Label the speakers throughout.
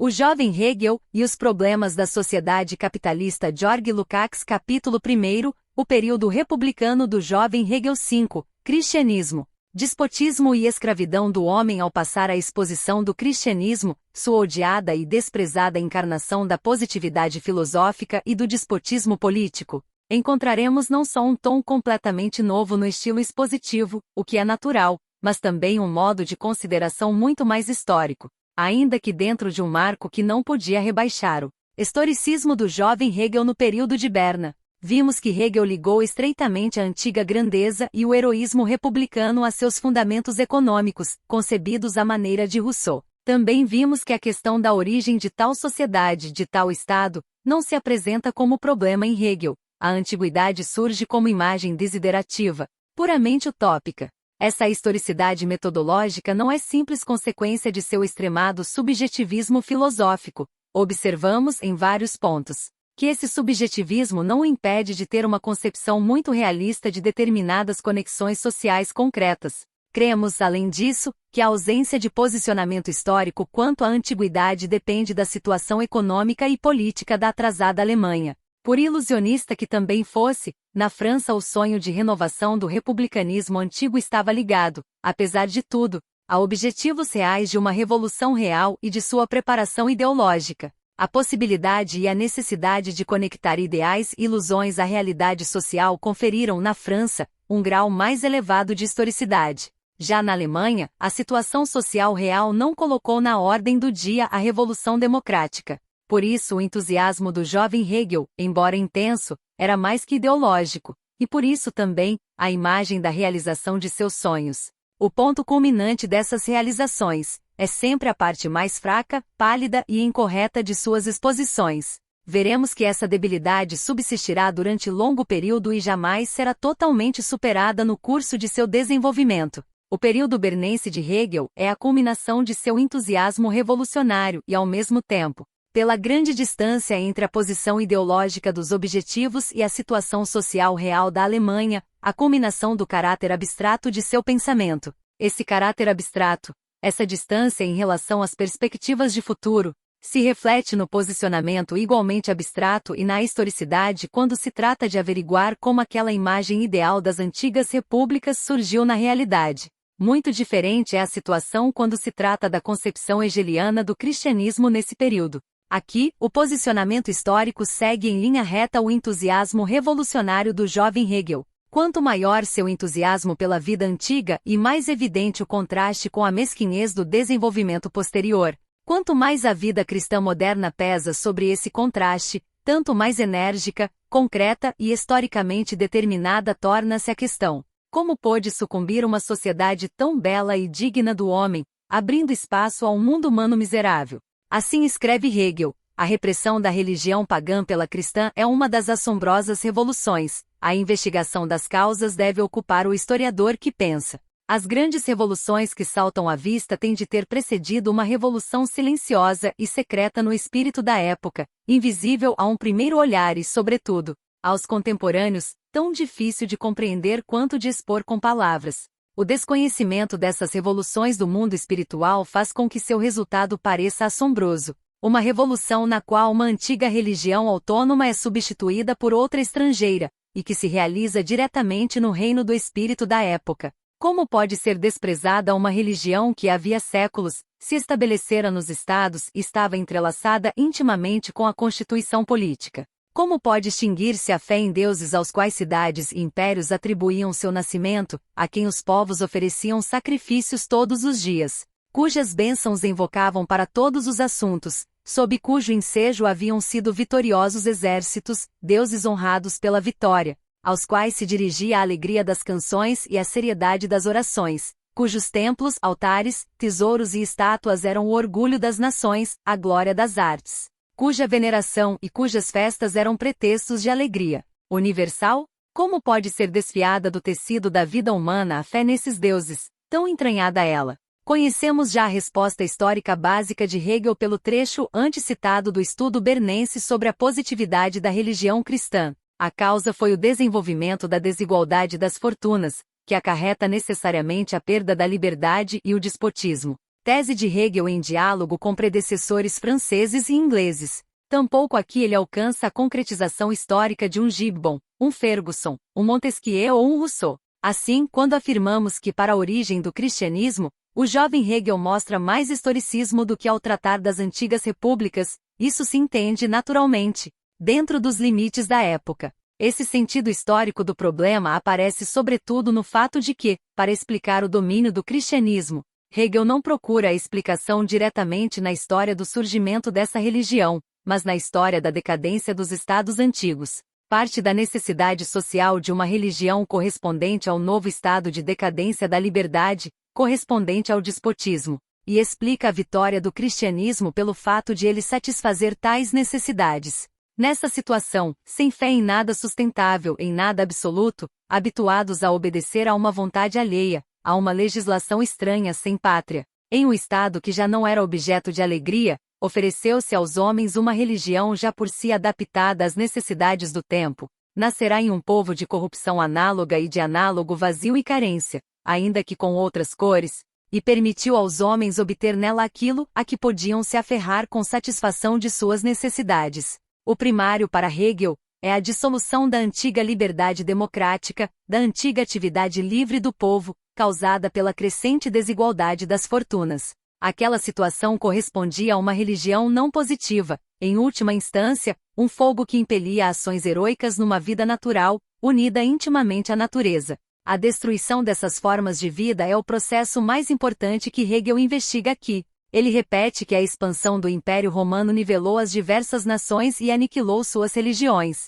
Speaker 1: O jovem Hegel e os problemas da sociedade capitalista. George Lukács. Capítulo 1. O período republicano do jovem Hegel. 5. Cristianismo, despotismo e escravidão do homem. Ao passar a exposição do cristianismo, sua odiada e desprezada encarnação da positividade filosófica e do despotismo político, encontraremos não só um tom completamente novo no estilo expositivo, o que é natural, mas também um modo de consideração muito mais histórico, ainda que dentro de um marco que não podia rebaixar o historicismo do jovem Hegel no período de Berna. Vimos que Hegel ligou estreitamente a antiga grandeza e o heroísmo republicano a seus fundamentos econômicos, concebidos à maneira de Rousseau. Também vimos que a questão da origem de tal sociedade, de tal Estado, não se apresenta como problema em Hegel. A antiguidade surge como imagem desiderativa, puramente utópica. Essa historicidade metodológica não é simples consequência de seu extremado subjetivismo filosófico. Observamos, em vários pontos, que esse subjetivismo não o impede de ter uma concepção muito realista de determinadas conexões sociais concretas. Cremos, além disso, que a ausência de posicionamento histórico quanto à antiguidade depende da situação econômica e política da atrasada Alemanha. Por ilusionista que também fosse, na França o sonho de renovação do republicanismo antigo estava ligado, apesar de tudo, a objetivos reais de uma revolução real e de sua preparação ideológica. A possibilidade e a necessidade de conectar ideais e ilusões à realidade social conferiram na França um grau mais elevado de historicidade. Já na Alemanha, a situação social real não colocou na ordem do dia a revolução democrática. Por isso o entusiasmo do jovem Hegel, embora intenso, era mais que ideológico, e por isso também, a imagem da realização de seus sonhos. O ponto culminante dessas realizações é sempre a parte mais fraca, pálida e incorreta de suas exposições. Veremos que essa debilidade subsistirá durante longo período e jamais será totalmente superada no curso de seu desenvolvimento. O período bernense de Hegel é a culminação de seu entusiasmo revolucionário e, ao mesmo tempo, pela grande distância entre a posição ideológica dos objetivos e a situação social real da Alemanha, a culminação do caráter abstrato de seu pensamento. Esse caráter abstrato, essa distância em relação às perspectivas de futuro, se reflete no posicionamento igualmente abstrato e na historicidade quando se trata de averiguar como aquela imagem ideal das antigas repúblicas surgiu na realidade. Muito diferente é a situação quando se trata da concepção hegeliana do cristianismo nesse período. Aqui, o posicionamento histórico segue em linha reta o entusiasmo revolucionário do jovem Hegel. Quanto maior seu entusiasmo pela vida antiga e mais evidente o contraste com a mesquinhez do desenvolvimento posterior, quanto mais a vida cristã moderna pesa sobre esse contraste, tanto mais enérgica, concreta e historicamente determinada torna-se a questão. Como pôde sucumbir uma sociedade tão bela e digna do homem, abrindo espaço a um mundo humano miserável? Assim escreve Hegel, a repressão da religião pagã pela cristã é uma das assombrosas revoluções. A investigação das causas deve ocupar o historiador que pensa. As grandes revoluções que saltam à vista têm de ter precedido uma revolução silenciosa e secreta no espírito da época, invisível a um primeiro olhar e, sobretudo, aos contemporâneos, tão difícil de compreender quanto de expor com palavras. O desconhecimento dessas revoluções do mundo espiritual faz com que seu resultado pareça assombroso. Uma revolução na qual uma antiga religião autônoma é substituída por outra estrangeira, e que se realiza diretamente no reino do espírito da época. Como pode ser desprezada uma religião que havia séculos se estabelecera nos estados e estava entrelaçada intimamente com a constituição política? Como pode extinguir-se a fé em deuses aos quais cidades e impérios atribuíam seu nascimento, a quem os povos ofereciam sacrifícios todos os dias, cujas bênçãos invocavam para todos os assuntos, sob cujo ensejo haviam sido vitoriosos exércitos, deuses honrados pela vitória, aos quais se dirigia a alegria das canções e a seriedade das orações, cujos templos, altares, tesouros e estátuas eram o orgulho das nações, a glória das artes, cuja veneração e cujas festas eram pretextos de alegria universal? Como pode ser desfiada do tecido da vida humana a fé nesses deuses, tão entranhada ela? Conhecemos já a resposta histórica básica de Hegel pelo trecho antes citado do estudo bernense sobre a positividade da religião cristã. A causa foi o desenvolvimento da desigualdade das fortunas, que acarreta necessariamente a perda da liberdade e o despotismo. Tese de Hegel em diálogo com predecessores franceses e ingleses. Tampouco aqui ele alcança a concretização histórica de um Gibbon, um Ferguson, um Montesquieu ou um Rousseau. Assim, quando afirmamos que para a origem do cristianismo, o jovem Hegel mostra mais historicismo do que ao tratar das antigas repúblicas, isso se entende naturalmente, dentro dos limites da época. Esse sentido histórico do problema aparece sobretudo no fato de que, para explicar o domínio do cristianismo, Hegel não procura a explicação diretamente na história do surgimento dessa religião, mas na história da decadência dos estados antigos. Parte da necessidade social de uma religião correspondente ao novo estado de decadência da liberdade, correspondente ao despotismo, e explica a vitória do cristianismo pelo fato de ele satisfazer tais necessidades. Nessa situação, sem fé em nada sustentável, em nada absoluto, habituados a obedecer a uma vontade alheia, a uma legislação estranha sem pátria, em um estado que já não era objeto de alegria, ofereceu-se aos homens uma religião já por si adaptada às necessidades do tempo. Nascerá em um povo de corrupção análoga e de análogo vazio e carência, ainda que com outras cores, e permitiu aos homens obter nela aquilo a que podiam se aferrar com satisfação de suas necessidades. O primário para Hegel é a dissolução da antiga liberdade democrática, da antiga atividade livre do povo, causada pela crescente desigualdade das fortunas. Aquela situação correspondia a uma religião não positiva, em última instância, um fogo que impelia ações heroicas numa vida natural, unida intimamente à natureza. A destruição dessas formas de vida é o processo mais importante que Hegel investiga aqui. Ele repete que a expansão do Império Romano nivelou as diversas nações e aniquilou suas religiões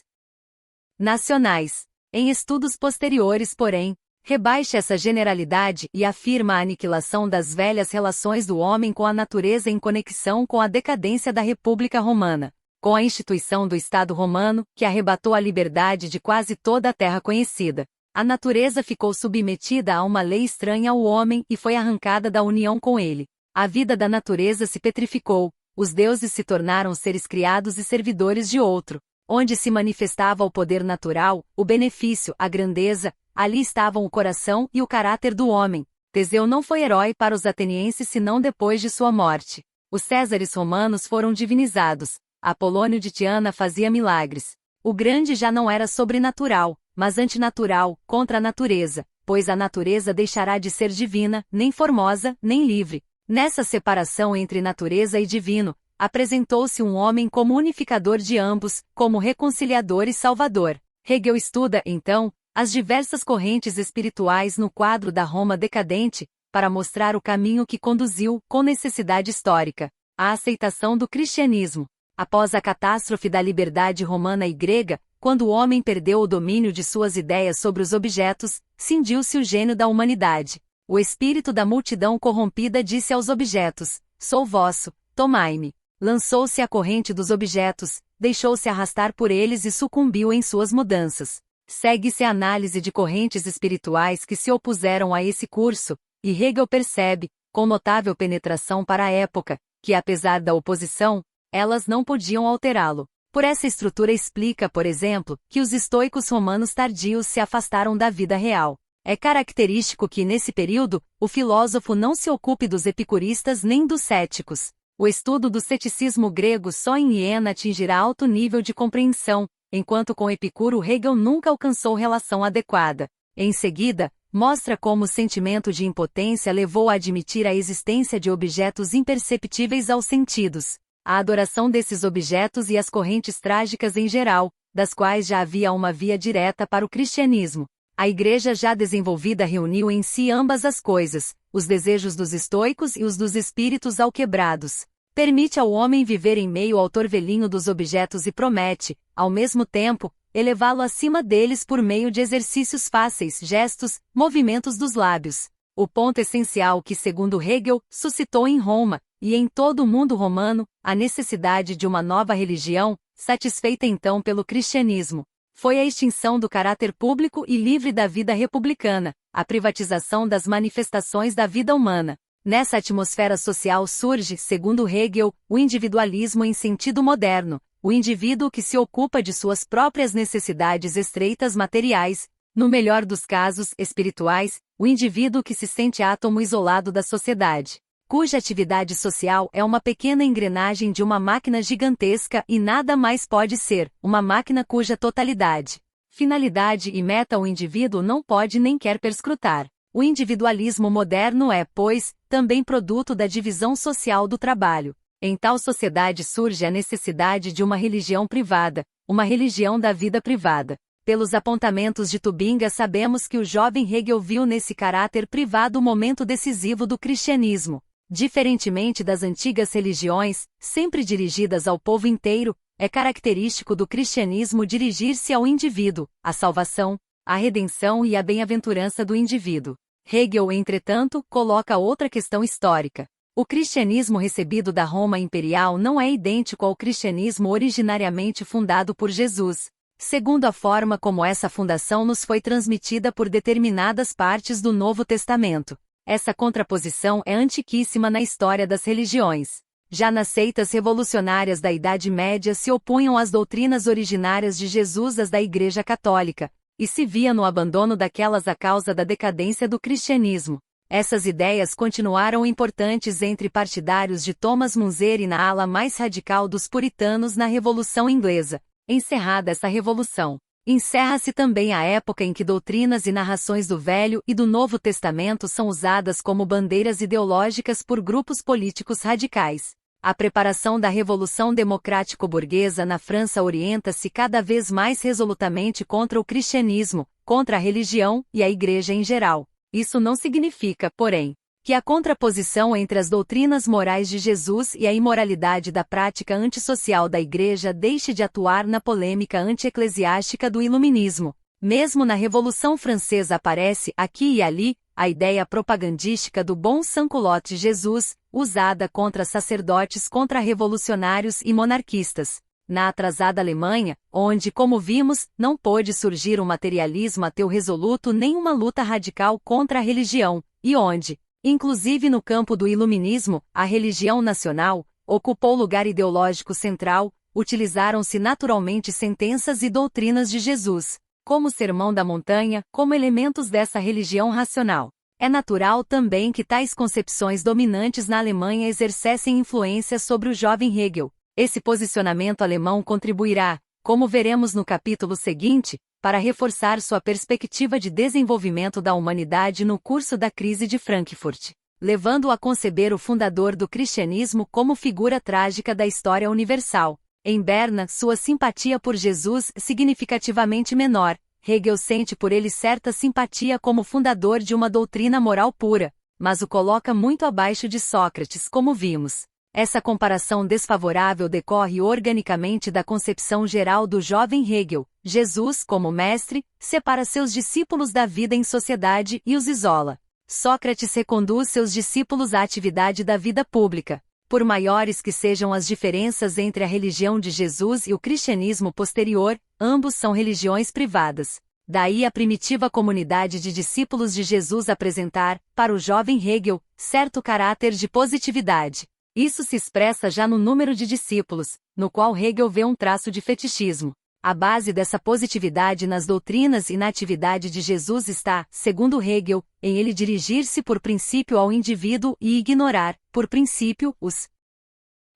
Speaker 1: nacionais. Em estudos posteriores, porém, rebaixa essa generalidade e afirma a aniquilação das velhas relações do homem com a natureza em conexão com a decadência da República Romana, com a instituição do Estado Romano, que arrebatou a liberdade de quase toda a terra conhecida. A natureza ficou submetida a uma lei estranha ao homem e foi arrancada da união com ele. A vida da natureza se petrificou, os deuses se tornaram seres criados e servidores de outro. Onde se manifestava o poder natural, o benefício, a grandeza, ali estavam o coração e o caráter do homem. Teseu não foi herói para os atenienses senão depois de sua morte. Os césares romanos foram divinizados. Apolônio de Tiana fazia milagres. O grande já não era sobrenatural, mas antinatural, contra a natureza, pois a natureza deixará de ser divina, nem formosa, nem livre. Nessa separação entre natureza e divino, apresentou-se um homem como unificador de ambos, como reconciliador e salvador. Hegel estuda, então, as diversas correntes espirituais no quadro da Roma decadente, para mostrar o caminho que conduziu, com necessidade histórica, à aceitação do cristianismo. Após a catástrofe da liberdade romana e grega, quando o homem perdeu o domínio de suas ideias sobre os objetos, cindiu-se o gênio da humanidade. O espírito da multidão corrompida disse aos objetos: "Sou vosso, tomai-me." Lançou-se à corrente dos objetos, deixou-se arrastar por eles e sucumbiu em suas mudanças. Segue-se a análise de correntes espirituais que se opuseram a esse curso, e Hegel percebe, com notável penetração para a época, que apesar da oposição, elas não podiam alterá-lo. Por essa estrutura explica, por exemplo, que os estoicos romanos tardios se afastaram da vida real. É característico que nesse período, o filósofo não se ocupe dos epicuristas nem dos céticos. O estudo do ceticismo grego só em Iena atingirá alto nível de compreensão, enquanto com Epicuro Hegel nunca alcançou relação adequada. Em seguida, mostra como o sentimento de impotência levou a admitir a existência de objetos imperceptíveis aos sentidos, a adoração desses objetos e as correntes trágicas em geral, das quais já havia uma via direta para o cristianismo. A Igreja já desenvolvida reuniu em si ambas as coisas, os desejos dos estoicos e os dos espíritos alquebrados. Permite ao homem viver em meio ao torvelinho dos objetos e promete, ao mesmo tempo, elevá-lo acima deles por meio de exercícios fáceis, gestos, movimentos dos lábios. O ponto essencial que, segundo Hegel, suscitou em Roma, e em todo o mundo romano, a necessidade de uma nova religião, satisfeita então pelo cristianismo, foi a extinção do caráter público e livre da vida republicana, a privatização das manifestações da vida humana. Nessa atmosfera social surge, segundo Hegel, o individualismo em sentido moderno, o indivíduo que se ocupa de suas próprias necessidades estreitas materiais, no melhor dos casos, espirituais, o indivíduo que se sente átomo isolado da sociedade. cuja atividade social é uma pequena engrenagem de uma máquina gigantesca e nada mais pode ser, uma máquina cuja totalidade, finalidade e meta o indivíduo não pode nem quer perscrutar. O individualismo moderno é, pois, também produto da divisão social do trabalho. Em tal sociedade surge a necessidade de uma religião privada, uma religião da vida privada. Pelos apontamentos de Tubinga sabemos que o jovem Hegel viu nesse caráter privado o momento decisivo do cristianismo. Diferentemente das antigas religiões, sempre dirigidas ao povo inteiro, é característico do cristianismo dirigir-se ao indivíduo, a salvação, a redenção e a bem-aventurança do indivíduo. Hegel, entretanto, coloca outra questão histórica. O cristianismo recebido da Roma imperial não é idêntico ao cristianismo originariamente fundado por Jesus, segundo a forma como essa fundação nos foi transmitida por determinadas partes do Novo Testamento. Essa contraposição é antiquíssima na história das religiões. Já nas seitas revolucionárias da Idade Média se opunham às doutrinas originárias de Jesus às da Igreja Católica, e se via no abandono daquelas a causa da decadência do cristianismo. Essas ideias continuaram importantes entre partidários de Thomas Munzer e na ala mais radical dos puritanos na Revolução Inglesa. Encerrada essa revolução, encerra-se também a época em que doutrinas e narrações do Velho e do Novo Testamento são usadas como bandeiras ideológicas por grupos políticos radicais. A preparação da Revolução Democrático-Burguesa na França orienta-se cada vez mais resolutamente contra o cristianismo, contra a religião e a Igreja em geral. Isso não significa, porém, que a contraposição entre as doutrinas morais de Jesus e a imoralidade da prática antissocial da Igreja deixe de atuar na polêmica anti-eclesiástica do Iluminismo. Mesmo na Revolução Francesa aparece, aqui e ali, a ideia propagandística do bom sans-culotte Jesus, usada contra sacerdotes contra-revolucionários e monarquistas. Na atrasada Alemanha, onde, como vimos, não pôde surgir um materialismo ateu resoluto nem uma luta radical contra a religião, e onde, inclusive no campo do iluminismo, a religião nacional ocupou lugar ideológico central, utilizaram-se naturalmente sentenças e doutrinas de Jesus, como o Sermão da Montanha, como elementos dessa religião racional. É natural também que tais concepções dominantes na Alemanha exercessem influência sobre o jovem Hegel. Esse posicionamento alemão contribuirá, como veremos no capítulo seguinte, para reforçar sua perspectiva de desenvolvimento da humanidade no curso da crise de Frankfurt, levando-o a conceber o fundador do cristianismo como figura trágica da história universal. Em Berna, sua simpatia por Jesus significativamente menor. Hegel sente por ele certa simpatia como fundador de uma doutrina moral pura, mas o coloca muito abaixo de Sócrates, como vimos. Essa comparação desfavorável decorre organicamente da concepção geral do jovem Hegel. Jesus, como mestre, separa seus discípulos da vida em sociedade e os isola. Sócrates reconduz seus discípulos à atividade da vida pública. Por maiores que sejam as diferenças entre a religião de Jesus e o cristianismo posterior, ambos são religiões privadas. Daí a primitiva comunidade de discípulos de Jesus apresentar, para o jovem Hegel, certo caráter de positividade. Isso se expressa já no número de discípulos, no qual Hegel vê um traço de fetichismo. A base dessa positividade nas doutrinas e na atividade de Jesus está, segundo Hegel, em ele dirigir-se por princípio ao indivíduo e ignorar, por princípio, os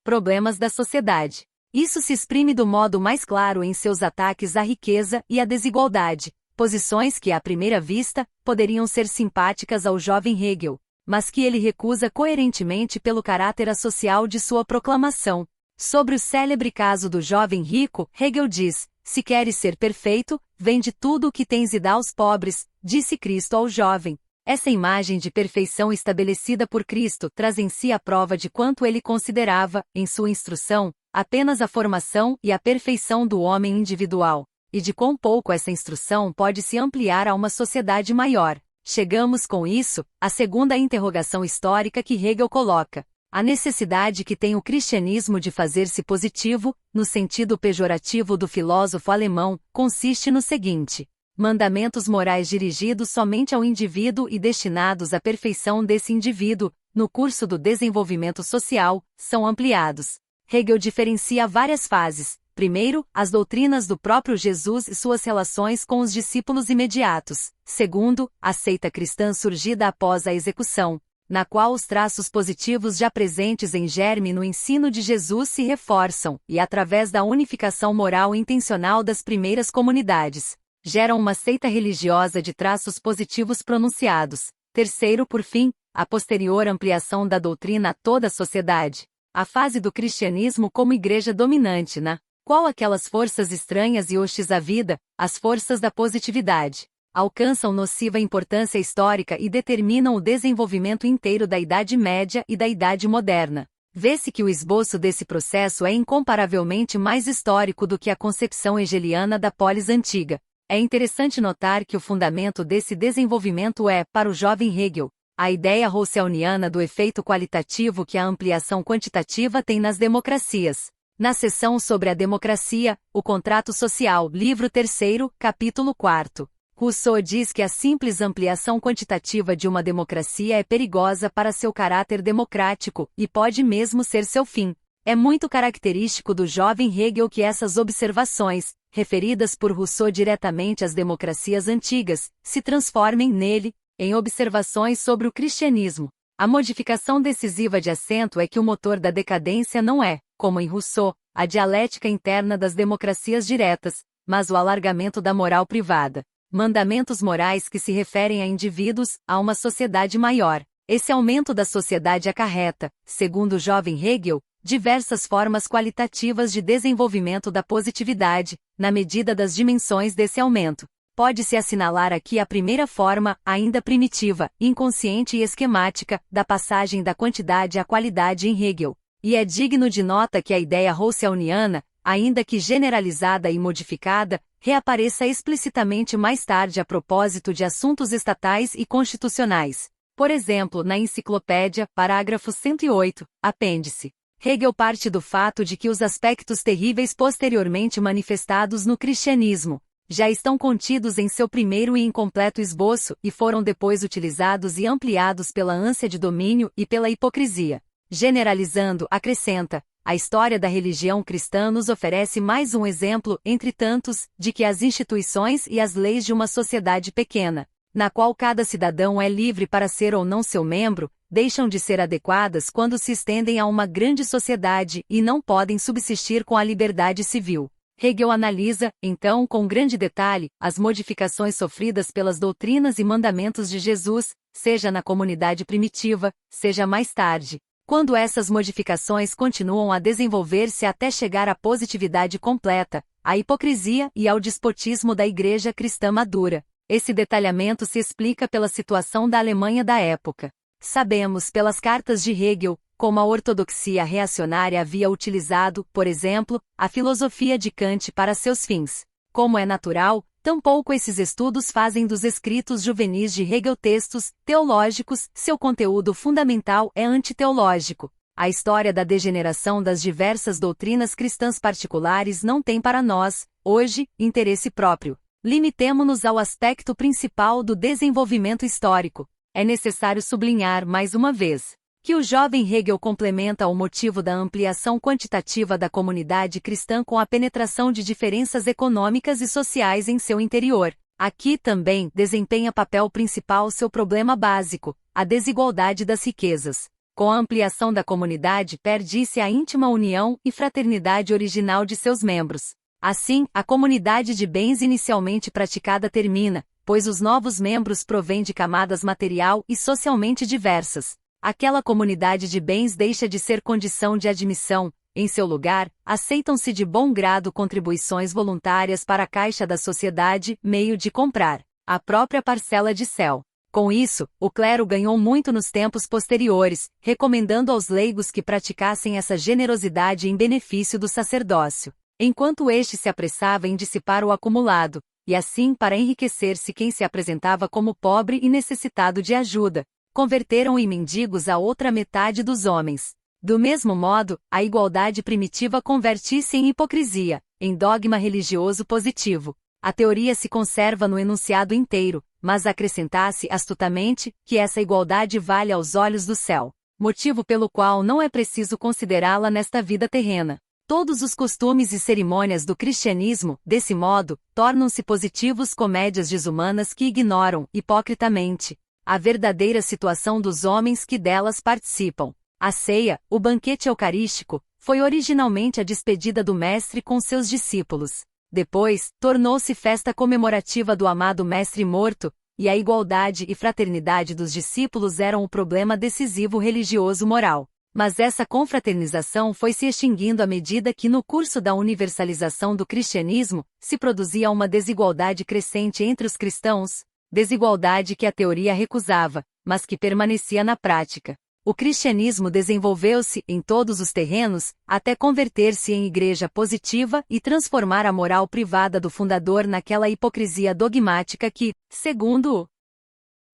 Speaker 1: problemas da sociedade. Isso se exprime do modo mais claro em seus ataques à riqueza e à desigualdade, posições que, à primeira vista, poderiam ser simpáticas ao jovem Hegel, mas que ele recusa coerentemente pelo caráter asocial de sua proclamação. Sobre o célebre caso do jovem rico, Hegel diz: se queres ser perfeito, vende tudo o que tens e dá aos pobres, disse Cristo ao jovem. Essa imagem de perfeição estabelecida por Cristo traz em si a prova de quanto ele considerava, em sua instrução, apenas a formação e a perfeição do homem individual, e de quão pouco essa instrução pode se ampliar a uma sociedade maior. Chegamos com isso à segunda interrogação histórica que Hegel coloca. A necessidade que tem o cristianismo de fazer-se positivo, no sentido pejorativo do filósofo alemão, consiste no seguinte: mandamentos morais dirigidos somente ao indivíduo e destinados à perfeição desse indivíduo, no curso do desenvolvimento social, são ampliados. Hegel diferencia várias fases. Primeiro, as doutrinas do próprio Jesus e suas relações com os discípulos imediatos. Segundo, a seita cristã surgida após a execução, na qual os traços positivos já presentes em germe no ensino de Jesus se reforçam, e através da unificação moral intencional das primeiras comunidades, geram uma seita religiosa de traços positivos pronunciados. Terceiro, por fim, a posterior ampliação da doutrina a toda a sociedade. A fase do cristianismo como igreja dominante na qual aquelas forças estranhas e hostis à vida, as forças da positividade, alcançam nociva importância histórica e determinam o desenvolvimento inteiro da Idade Média e da Idade Moderna. Vê-se que o esboço desse processo é incomparavelmente mais histórico do que a concepção hegeliana da polis antiga. É interessante notar que o fundamento desse desenvolvimento é, para o jovem Hegel, a ideia russelliana do efeito qualitativo que a ampliação quantitativa tem nas democracias. Na seção sobre a democracia, o contrato social, livro 3º, capítulo 4, Rousseau diz que a simples ampliação quantitativa de uma democracia é perigosa para seu caráter democrático, e pode mesmo ser seu fim. É muito característico do jovem Hegel que essas observações, referidas por Rousseau diretamente às democracias antigas, se transformem nele, em observações sobre o cristianismo. A modificação decisiva de acento é que o motor da decadência não é, como em Rousseau, a dialética interna das democracias diretas, mas o alargamento da moral privada. Mandamentos morais que se referem a indivíduos, a uma sociedade maior. Esse aumento da sociedade acarreta, segundo o jovem Hegel, diversas formas qualitativas de desenvolvimento da positividade, na medida das dimensões desse aumento. Pode-se assinalar aqui a primeira forma, ainda primitiva, inconsciente e esquemática, da passagem da quantidade à qualidade em Hegel. E é digno de nota que a ideia russelliana, ainda que generalizada e modificada, reapareça explicitamente mais tarde a propósito de assuntos estatais e constitucionais. Por exemplo, na Enciclopédia, parágrafo 108, apêndice. Hegel parte do fato de que os aspectos terríveis posteriormente manifestados no cristianismo já estão contidos em seu primeiro e incompleto esboço e foram depois utilizados e ampliados pela ânsia de domínio e pela hipocrisia. Generalizando, acrescenta, a história da religião cristã nos oferece mais um exemplo, entre tantos, de que as instituições e as leis de uma sociedade pequena, na qual cada cidadão é livre para ser ou não seu membro, deixam de ser adequadas quando se estendem a uma grande sociedade e não podem subsistir com a liberdade civil. Hegel analisa, então, com grande detalhe, as modificações sofridas pelas doutrinas e mandamentos de Jesus, seja na comunidade primitiva, seja mais tarde, quando essas modificações continuam a desenvolver-se até chegar à positividade completa, à hipocrisia e ao despotismo da Igreja cristã madura. Esse detalhamento se explica pela situação da Alemanha da época. Sabemos pelas cartas de Hegel, como a ortodoxia reacionária havia utilizado, por exemplo, a filosofia de Kant para seus fins. Como é natural, tampouco esses estudos fazem dos escritos juvenis de Hegel textos teológicos, seu conteúdo fundamental é antiteológico. A história da degeneração das diversas doutrinas cristãs particulares não tem para nós, hoje, interesse próprio. Limitemo-nos ao aspecto principal do desenvolvimento histórico. É necessário sublinhar mais uma vez que o jovem Hegel complementa o motivo da ampliação quantitativa da comunidade cristã com a penetração de diferenças econômicas e sociais em seu interior. Aqui também desempenha papel principal seu problema básico, a desigualdade das riquezas. Com a ampliação da comunidade perde-se a íntima união e fraternidade original de seus membros. Assim, a comunidade de bens inicialmente praticada termina, pois os novos membros provêm de camadas material e socialmente diversas. Aquela comunidade de bens deixa de ser condição de admissão, em seu lugar, aceitam-se de bom grado contribuições voluntárias para a caixa da sociedade, meio de comprar a própria parcela de céu. Com isso, o clero ganhou muito nos tempos posteriores, recomendando aos leigos que praticassem essa generosidade em benefício do sacerdócio, enquanto este se apressava em dissipar o acumulado, e assim para enriquecer-se quem se apresentava como pobre e necessitado de ajuda. Converteram em mendigos a outra metade dos homens. Do mesmo modo, a igualdade primitiva converte-se em hipocrisia, em dogma religioso positivo. A teoria se conserva no enunciado inteiro, mas acrescentasse astutamente que essa igualdade vale aos olhos do céu, motivo pelo qual não é preciso considerá-la nesta vida terrena. Todos os costumes e cerimônias do cristianismo, desse modo, tornam-se positivos comédias desumanas que ignoram, hipocritamente, a verdadeira situação dos homens que delas participam. A ceia, o banquete eucarístico, foi originalmente a despedida do Mestre com seus discípulos. Depois, tornou-se festa comemorativa do amado Mestre morto, e a igualdade e fraternidade dos discípulos eram o problema decisivo religioso-moral. Mas essa confraternização foi se extinguindo à medida que, no curso da universalização do cristianismo, se produzia uma desigualdade crescente entre os cristãos, desigualdade que a teoria recusava, mas que permanecia na prática. O cristianismo desenvolveu-se em todos os terrenos, até converter-se em igreja positiva e transformar a moral privada do fundador naquela hipocrisia dogmática que, segundo o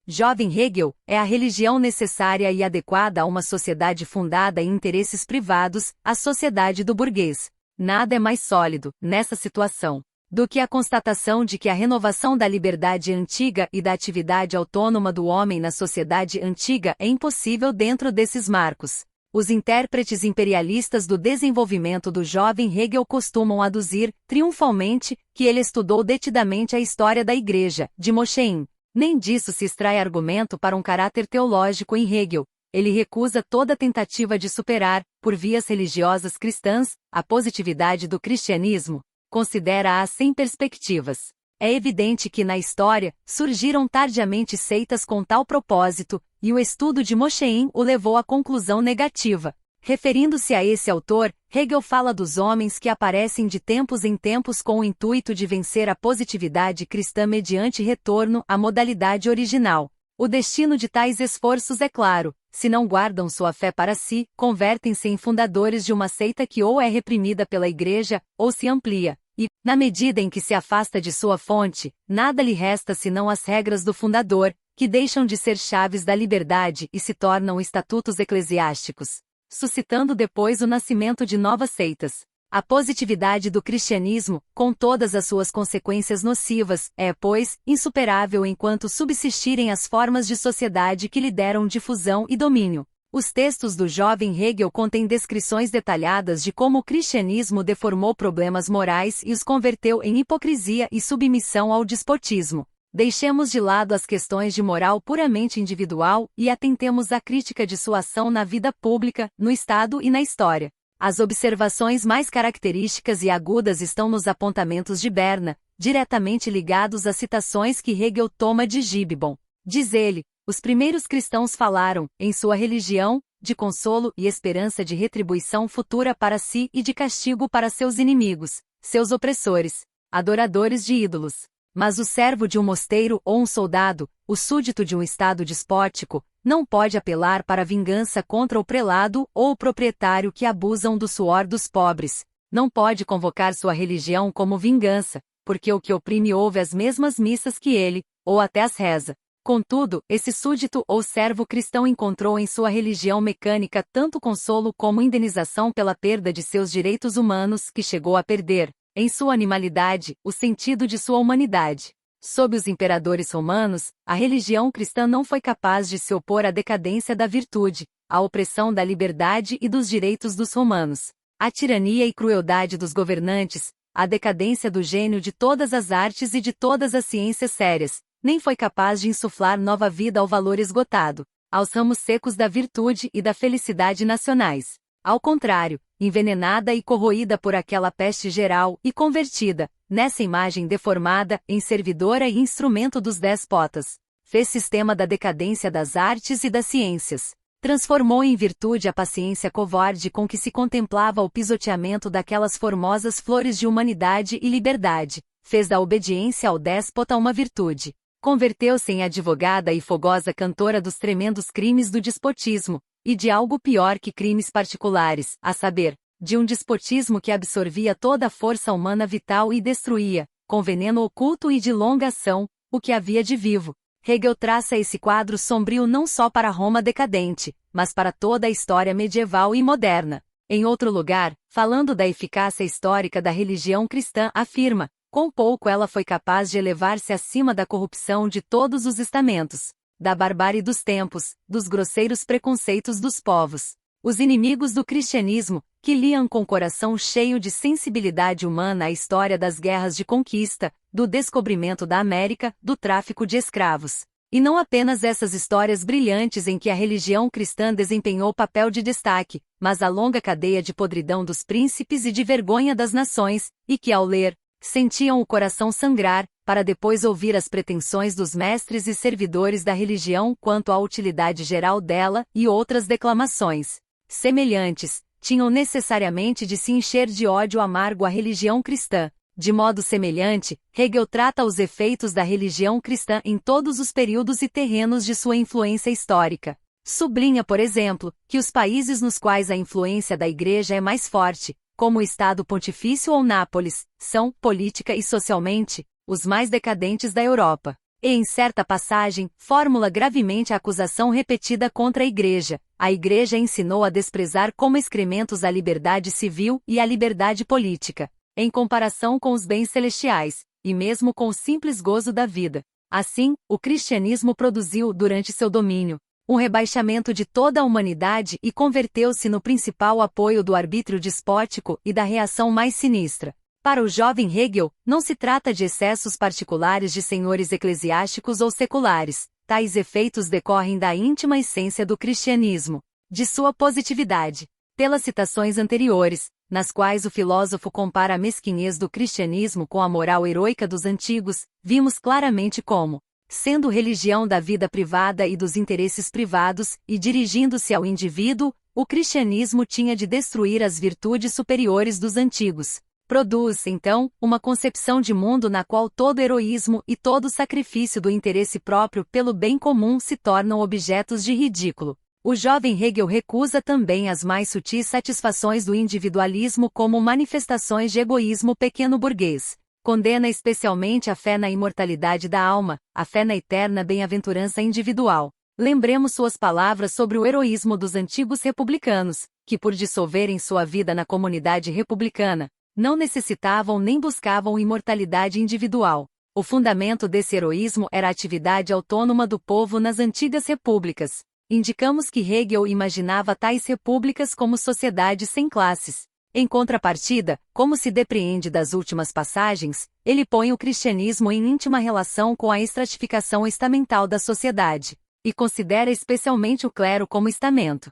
Speaker 1: jovem Hegel, é a religião necessária e adequada a uma sociedade fundada em interesses privados, a sociedade do burguês. Nada é mais sólido, nessa situação, do que a constatação de que a renovação da liberdade antiga e da atividade autônoma do homem na sociedade antiga é impossível dentro desses marcos. Os intérpretes imperialistas do desenvolvimento do jovem Hegel costumam aduzir, triunfalmente, que ele estudou detidamente a história da Igreja, de Moschein. Nem disso se extrai argumento para um caráter teológico em Hegel. Ele recusa toda tentativa de superar, por vias religiosas cristãs, a positividade do cristianismo. Considera-a sem perspectivas. É evidente que na história, surgiram tardiamente seitas com tal propósito, e o estudo de Moschein o levou à conclusão negativa. Referindo-se a esse autor, Hegel fala dos homens que aparecem de tempos em tempos com o intuito de vencer a positividade cristã mediante retorno à modalidade original. O destino de tais esforços é claro: se não guardam sua fé para si, convertem-se em fundadores de uma seita que ou é reprimida pela Igreja, ou se amplia. E, na medida em que se afasta de sua fonte, nada lhe resta senão as regras do fundador, que deixam de ser chaves da liberdade e se tornam estatutos eclesiásticos, suscitando depois o nascimento de novas seitas. A positividade do cristianismo, com todas as suas consequências nocivas, é, pois, insuperável enquanto subsistirem as formas de sociedade que lhe deram difusão e domínio. Os textos do jovem Hegel contêm descrições detalhadas de como o cristianismo deformou problemas morais e os converteu em hipocrisia e submissão ao despotismo. Deixemos de lado as questões de moral puramente individual e atentemos à crítica de sua ação na vida pública, no Estado e na história. As observações mais características e agudas estão nos apontamentos de Berna, diretamente ligados às citações que Hegel toma de Gibbon. Diz ele: os primeiros cristãos falaram, em sua religião, de consolo e esperança de retribuição futura para si e de castigo para seus inimigos, seus opressores, adoradores de ídolos. Mas o servo de um mosteiro ou um soldado, o súdito de um estado despótico, não pode apelar para vingança contra o prelado ou o proprietário que abusam do suor dos pobres. Não pode convocar sua religião como vingança, porque o que oprime ouve as mesmas missas que ele, ou até as reza. Contudo, esse súdito ou servo cristão encontrou em sua religião mecânica tanto consolo como indenização pela perda de seus direitos humanos que chegou a perder, em sua animalidade, o sentido de sua humanidade. Sob os imperadores romanos, a religião cristã não foi capaz de se opor à decadência da virtude, à opressão da liberdade e dos direitos dos romanos, à tirania e crueldade dos governantes, à decadência do gênio de todas as artes e de todas as ciências sérias. Nem foi capaz de insuflar nova vida ao valor esgotado, aos ramos secos da virtude e da felicidade nacionais. Ao contrário, envenenada e corroída por aquela peste geral e convertida, nessa imagem deformada, em servidora e instrumento dos despotas, fez sistema da decadência das artes e das ciências. Transformou em virtude a paciência covarde com que se contemplava o pisoteamento daquelas formosas flores de humanidade e liberdade. Fez da obediência ao déspota uma virtude. Converteu-se em advogada e fogosa cantora dos tremendos crimes do despotismo, e de algo pior que crimes particulares, a saber, de um despotismo que absorvia toda a força humana vital e destruía, com veneno oculto e de longa ação, o que havia de vivo. Hegel traça esse quadro sombrio não só para Roma decadente, mas para toda a história medieval e moderna. Em outro lugar, falando da eficácia histórica da religião cristã, afirma: quão pouco ela foi capaz de elevar-se acima da corrupção de todos os estamentos, da barbárie dos tempos, dos grosseiros preconceitos dos povos. Os inimigos do cristianismo, que liam com coração cheio de sensibilidade humana a história das guerras de conquista, do descobrimento da América, do tráfico de escravos, E não apenas essas histórias brilhantes em que a religião cristã desempenhou papel de destaque, mas a longa cadeia de podridão dos príncipes e de vergonha das nações, e que ao ler, sentiam o coração sangrar, para depois ouvir as pretensões dos mestres e servidores da religião quanto à utilidade geral dela, e outras declamações semelhantes, tinham necessariamente de se encher de ódio amargo à religião cristã. De modo semelhante, Hegel trata os efeitos da religião cristã em todos os períodos e terrenos de sua influência histórica. Sublinha, por exemplo, que os países nos quais a influência da Igreja é mais forte, como o Estado Pontifício ou Nápoles, são, política e socialmente, os mais decadentes da Europa. E em certa passagem, formula gravemente a acusação repetida contra a Igreja. A Igreja ensinou a desprezar como excrementos a liberdade civil e a liberdade política, em comparação com os bens celestiais, e mesmo com o simples gozo da vida. Assim, o cristianismo produziu, durante seu domínio, um rebaixamento de toda a humanidade e converteu-se no principal apoio do arbítrio despótico e da reação mais sinistra. Para o jovem Hegel, não se trata de excessos particulares de senhores eclesiásticos ou seculares. Tais efeitos decorrem da íntima essência do cristianismo, de sua positividade. Pelas citações anteriores, nas quais o filósofo compara a mesquinhez do cristianismo com a moral heroica dos antigos, vimos claramente como, sendo religião da vida privada e dos interesses privados, e dirigindo-se ao indivíduo, o cristianismo tinha de destruir as virtudes superiores dos antigos. Produz, então, uma concepção de mundo na qual todo heroísmo e todo sacrifício do interesse próprio pelo bem comum se tornam objetos de ridículo. O jovem Hegel recusa também as mais sutis satisfações do individualismo como manifestações de egoísmo pequeno-burguês. Condena especialmente a fé na imortalidade da alma, a fé na eterna bem-aventurança individual. Lembremos suas palavras sobre o heroísmo dos antigos republicanos, que por dissolverem sua vida na comunidade republicana, não necessitavam nem buscavam imortalidade individual. O fundamento desse heroísmo era a atividade autônoma do povo nas antigas repúblicas. Indicamos que Hegel imaginava tais repúblicas como sociedades sem classes. Em contrapartida, como se depreende das últimas passagens, ele põe o cristianismo em íntima relação com a estratificação estamental da sociedade, e considera especialmente o clero como estamento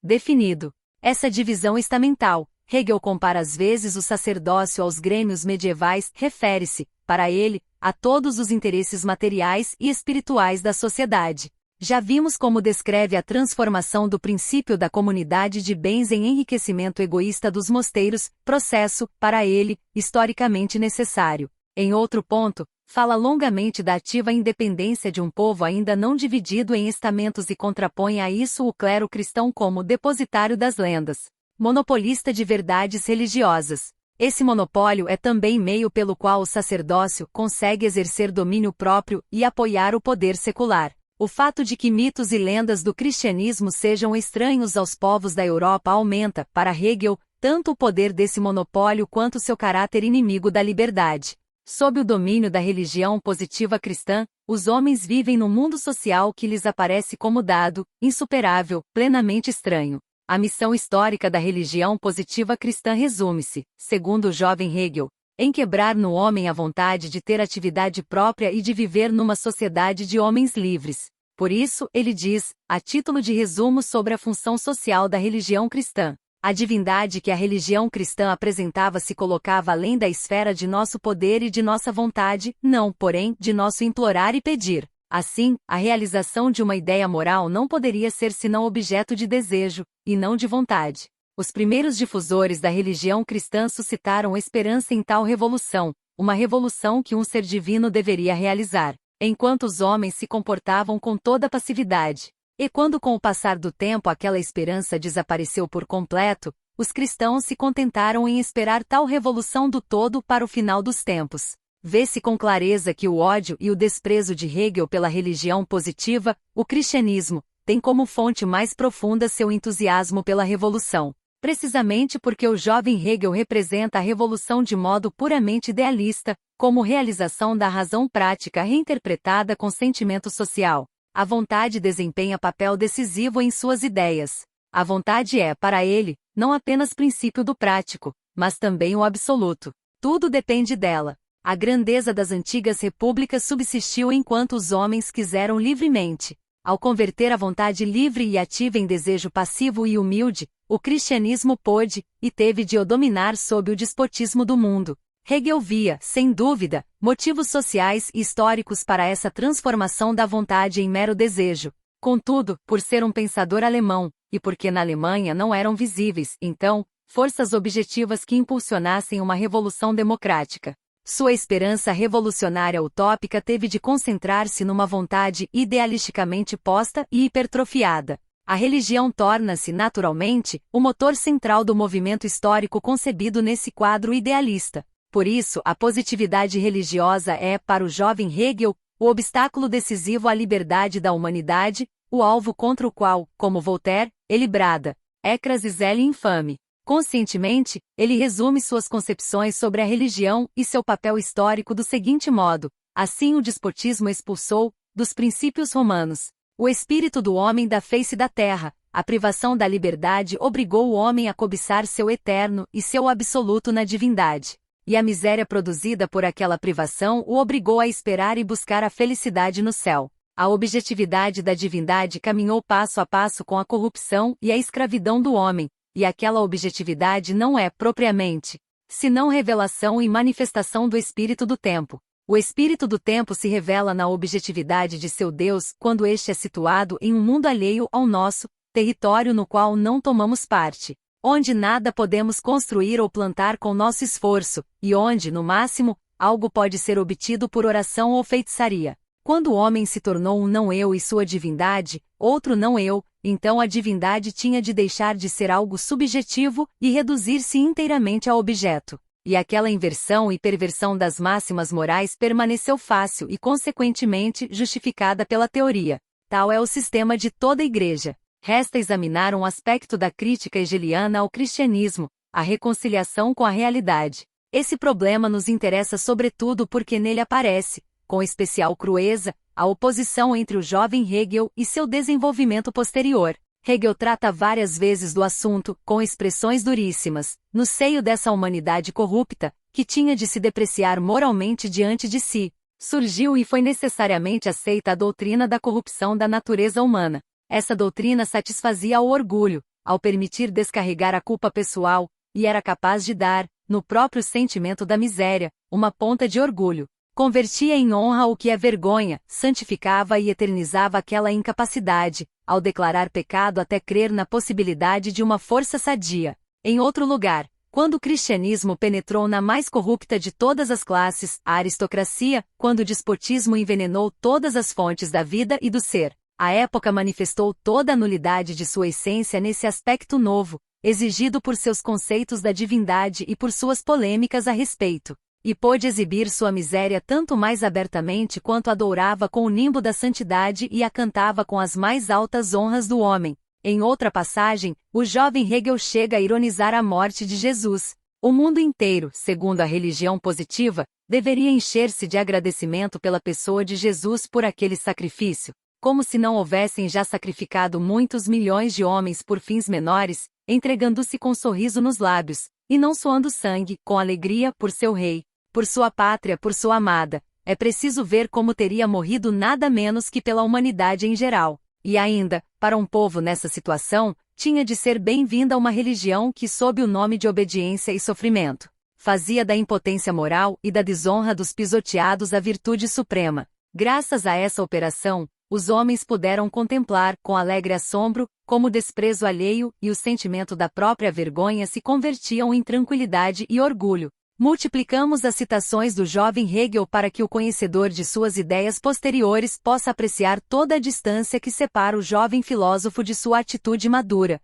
Speaker 1: definido. Essa divisão estamental, Hegel compara às vezes o sacerdócio aos grêmios medievais, refere-se, para ele, a todos os interesses materiais e espirituais da sociedade. Já vimos como descreve a transformação do princípio da comunidade de bens em enriquecimento egoísta dos mosteiros, processo, para ele, historicamente necessário. Em outro ponto, fala longamente da ativa independência de um povo ainda não dividido em estamentos e contrapõe a isso o clero cristão como depositário das lendas, monopolista de verdades religiosas. Esse monopólio é também meio pelo qual o sacerdócio consegue exercer domínio próprio e apoiar o poder secular. O fato de que mitos e lendas do cristianismo sejam estranhos aos povos da Europa aumenta, para Hegel, tanto o poder desse monopólio quanto seu caráter inimigo da liberdade. Sob o domínio da religião positiva cristã, os homens vivem num mundo social que lhes aparece como dado, insuperável, plenamente estranho. A missão histórica da religião positiva cristã resume-se, segundo o jovem Hegel, em quebrar no homem a vontade de ter atividade própria e de viver numa sociedade de homens livres. Por isso, ele diz, a título de resumo sobre a função social da religião cristã, a divindade que a religião cristã apresentava se colocava além da esfera de nosso poder e de nossa vontade, não, porém, de nosso implorar e pedir. Assim, a realização de uma ideia moral não poderia ser senão objeto de desejo, e não de vontade. Os primeiros difusores da religião cristã suscitaram esperança em tal revolução, uma revolução que um ser divino deveria realizar, enquanto os homens se comportavam com toda passividade. E quando com o passar do tempo aquela esperança desapareceu por completo, os cristãos se contentaram em esperar tal revolução do todo para o final dos tempos. Vê-se com clareza que o ódio e o desprezo de Hegel pela religião positiva, o cristianismo, tem como fonte mais profunda seu entusiasmo pela revolução. Precisamente porque o jovem Hegel representa a revolução de modo puramente idealista, como realização da razão prática reinterpretada com sentimento social. A vontade desempenha papel decisivo em suas ideias. A vontade é, para ele, não apenas princípio do prático, mas também o absoluto. Tudo depende dela. A grandeza das antigas repúblicas subsistiu enquanto os homens quiseram livremente. Ao converter a vontade livre e ativa em desejo passivo e humilde, o cristianismo pôde, e teve de o dominar sob o despotismo do mundo. Hegel via, sem dúvida, motivos sociais e históricos para essa transformação da vontade em mero desejo. Contudo, por ser um pensador alemão, e porque na Alemanha não eram visíveis, então, forças objetivas que impulsionassem uma revolução democrática, sua esperança revolucionária utópica teve de concentrar-se numa vontade idealisticamente posta e hipertrofiada. A religião torna-se, naturalmente, o motor central do movimento histórico concebido nesse quadro idealista. Por isso, a positividade religiosa é, para o jovem Hegel, o obstáculo decisivo à liberdade da humanidade, o alvo contra o qual, como Voltaire, ele brada: "Ecrasis ele infame". Conscientemente, ele resume suas concepções sobre a religião e seu papel histórico do seguinte modo: assim o despotismo expulsou, dos princípios romanos, o espírito do homem da face da terra, a privação da liberdade obrigou o homem a cobiçar seu eterno e seu absoluto na divindade, e a miséria produzida por aquela privação o obrigou a esperar e buscar a felicidade no céu. A objetividade da divindade caminhou passo a passo com a corrupção e a escravidão do homem, e aquela objetividade não é, propriamente, senão revelação e manifestação do espírito do tempo. O espírito do tempo se revela na objetividade de seu Deus quando este é situado em um mundo alheio ao nosso, território no qual não tomamos parte, onde nada podemos construir ou plantar com nosso esforço, e onde, no máximo, algo pode ser obtido por oração ou feitiçaria. Quando o homem se tornou um não-eu e sua divindade, outro não-eu, então a divindade tinha de deixar de ser algo subjetivo e reduzir-se inteiramente a objeto. E aquela inversão e perversão das máximas morais permaneceu fácil e consequentemente justificada pela teoria. Tal é o sistema de toda a Igreja. Resta examinar um aspecto da crítica hegeliana ao cristianismo, a reconciliação com a realidade. Esse problema nos interessa sobretudo porque nele aparece, com especial crueza, a oposição entre o jovem Hegel e seu desenvolvimento posterior. Hegel trata várias vezes do assunto, com expressões duríssimas, no seio dessa humanidade corrupta, que tinha de se depreciar moralmente diante de si. Surgiu e foi necessariamente aceita a doutrina da corrupção da natureza humana. Essa doutrina satisfazia ao orgulho, ao permitir descarregar a culpa pessoal, e era capaz de dar, no próprio sentimento da miséria, uma ponta de orgulho. Convertia em honra o que é vergonha, santificava e eternizava aquela incapacidade, ao declarar pecado até crer na possibilidade de uma força sadia. Em outro lugar, quando o cristianismo penetrou na mais corrupta de todas as classes, a aristocracia, quando o despotismo envenenou todas as fontes da vida e do ser, a época manifestou toda a nulidade de sua essência nesse aspecto novo, exigido por seus conceitos da divindade e por suas polêmicas a respeito. E pôde exibir sua miséria tanto mais abertamente quanto a dourava com o nimbo da santidade e a cantava com as mais altas honras do homem. Em outra passagem, o jovem Hegel chega a ironizar a morte de Jesus. O mundo inteiro, segundo a religião positiva, deveria encher-se de agradecimento pela pessoa de Jesus por aquele sacrifício, como se não houvessem já sacrificado muitos milhões de homens por fins menores, entregando-se com sorriso nos lábios, e não suando sangue, com alegria, por seu rei, por sua pátria, por sua amada. É preciso ver como teria morrido nada menos que pela humanidade em geral. E ainda, para um povo nessa situação, tinha de ser bem-vinda uma religião que, sob o nome de obediência e sofrimento, fazia da impotência moral e da desonra dos pisoteados a virtude suprema. Graças a essa operação, os homens puderam contemplar, com alegre assombro, como o desprezo alheio e o sentimento da própria vergonha se convertiam em tranquilidade e orgulho. Multiplicamos as citações do jovem Hegel para que o conhecedor de suas ideias posteriores possa apreciar toda a distância que separa o jovem filósofo de sua atitude madura.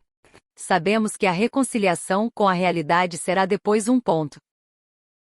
Speaker 1: Sabemos que a reconciliação com a realidade será depois um ponto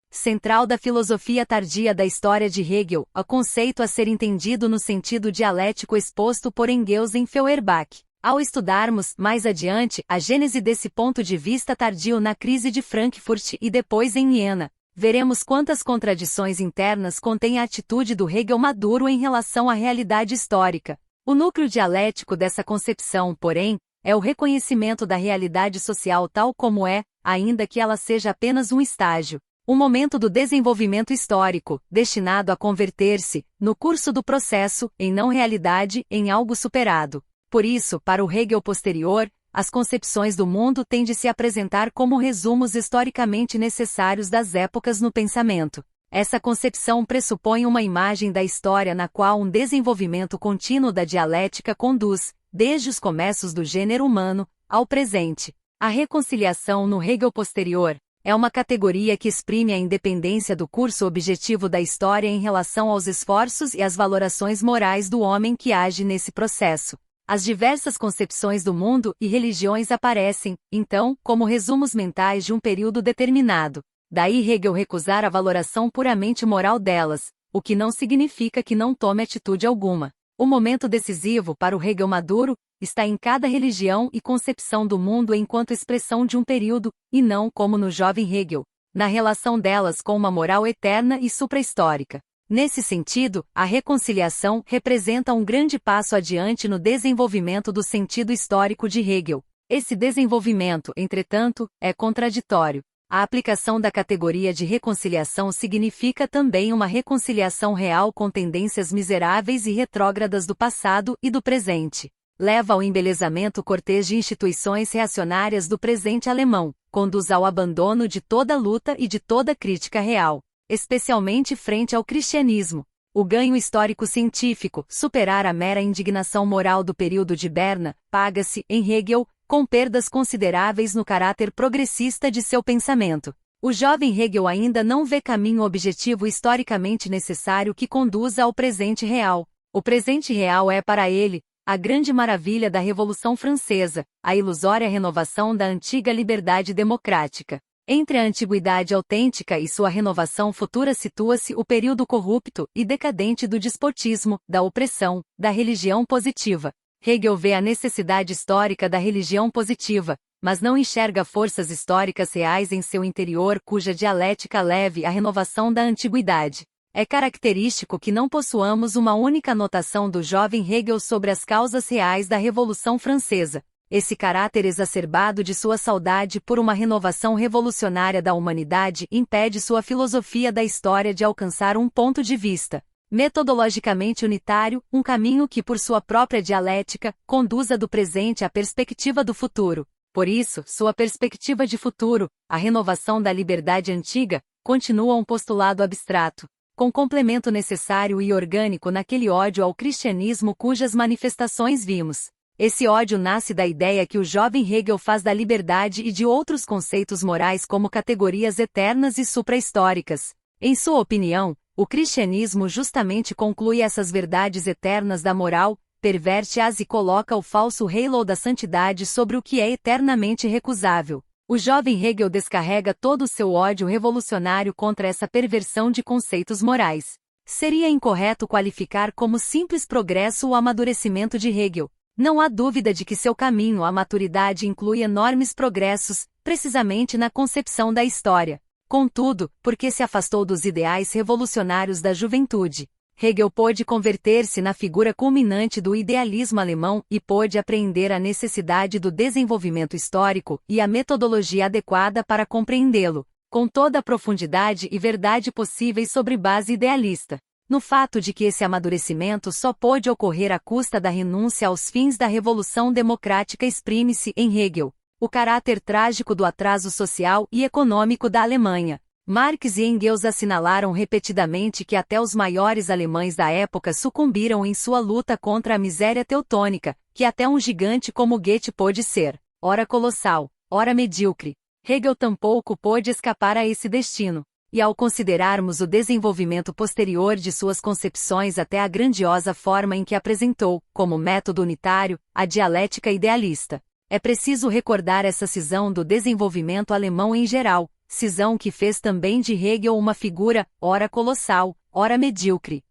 Speaker 1: central da filosofia tardia da história de Hegel, o conceito a ser entendido no sentido dialético exposto por Engels em Feuerbach. Ao estudarmos, mais adiante, a gênese desse ponto de vista tardio na crise de Frankfurt e depois em Iena, veremos quantas contradições internas contém a atitude do Hegel maduro em relação à realidade histórica. O núcleo dialético dessa concepção, porém, é o reconhecimento da realidade social tal como é, ainda que ela seja apenas um estágio, Um momento do desenvolvimento histórico, destinado a converter-se, no curso do processo, em não-realidade, em algo superado. Por isso, para o Hegel posterior, as concepções do mundo têm de se apresentar como resumos historicamente necessários das épocas no pensamento. Essa concepção pressupõe uma imagem da história na qual um desenvolvimento contínuo da dialética conduz, desde os começos do gênero humano, ao presente. A reconciliação no Hegel posterior é uma categoria que exprime a independência do curso objetivo da história em relação aos esforços e às valorações morais do homem que age nesse processo. As diversas concepções do mundo e religiões aparecem, então, como resumos mentais de um período determinado. Daí Hegel recusar a valoração puramente moral delas, o que não significa que não tome atitude alguma. O momento decisivo para o Hegel maduro está em cada religião e concepção do mundo enquanto expressão de um período, e não como no jovem Hegel, na relação delas com uma moral eterna e suprahistórica. Nesse sentido, a reconciliação representa um grande passo adiante no desenvolvimento do sentido histórico de Hegel. Esse desenvolvimento, entretanto, é contraditório. A aplicação da categoria de reconciliação significa também uma reconciliação real com tendências miseráveis e retrógradas do passado e do presente. Leva ao embelezamento cortês de instituições reacionárias do presente alemão, conduz ao abandono de toda luta e de toda crítica real, especialmente frente ao cristianismo. O ganho histórico-científico, superar a mera indignação moral do período de Berna, paga-se, em Hegel, com perdas consideráveis no caráter progressista de seu pensamento. O jovem Hegel ainda não vê caminho objetivo historicamente necessário que conduza ao presente real. O presente real é para ele a grande maravilha da Revolução Francesa, a ilusória renovação da antiga liberdade democrática. Entre a antiguidade autêntica e sua renovação futura situa-se o período corrupto e decadente do despotismo, da opressão, da religião positiva. Hegel vê a necessidade histórica da religião positiva, mas não enxerga forças históricas reais em seu interior cuja dialética leve à renovação da antiguidade. É característico que não possuamos uma única notação do jovem Hegel sobre as causas reais da Revolução Francesa. Esse caráter exacerbado de sua saudade por uma renovação revolucionária da humanidade impede sua filosofia da história de alcançar um ponto de vista metodologicamente unitário, um caminho que por sua própria dialética, conduza do presente à perspectiva do futuro. Por isso, sua perspectiva de futuro, a renovação da liberdade antiga, continua um postulado abstrato, com complemento necessário e orgânico naquele ódio ao cristianismo cujas manifestações vimos. Esse ódio nasce da ideia que o jovem Hegel faz da liberdade e de outros conceitos morais como categorias eternas e suprahistóricas. Em sua opinião, o cristianismo justamente conclui essas verdades eternas da moral, perverte-as e coloca o falso halo da santidade sobre o que é eternamente recusável. O jovem Hegel descarrega todo o seu ódio revolucionário contra essa perversão de conceitos morais. Seria incorreto qualificar como simples progresso o amadurecimento de Hegel. Não há dúvida de que seu caminho à maturidade inclui enormes progressos, precisamente na concepção da história. Contudo, porque se afastou dos ideais revolucionários da juventude, Hegel pôde converter-se na figura culminante do idealismo alemão e pôde apreender a necessidade do desenvolvimento histórico e a metodologia adequada para compreendê-lo, com toda a profundidade e verdade possíveis sobre base idealista. No fato de que esse amadurecimento só pôde ocorrer à custa da renúncia aos fins da Revolução Democrática exprime-se em Hegel o caráter trágico do atraso social e econômico da Alemanha. Marx e Engels assinalaram repetidamente que até os maiores alemães da época sucumbiram em sua luta contra a miséria teutônica, que até um gigante como Goethe pôde ser, ora colossal, ora medíocre. Hegel tampouco pôde escapar a esse destino. E ao considerarmos o desenvolvimento posterior de suas concepções até a grandiosa forma em que apresentou, como método unitário, a dialética idealista, é preciso recordar essa cisão do desenvolvimento alemão em geral, cisão que fez também de Hegel uma figura, ora colossal, ora medíocre.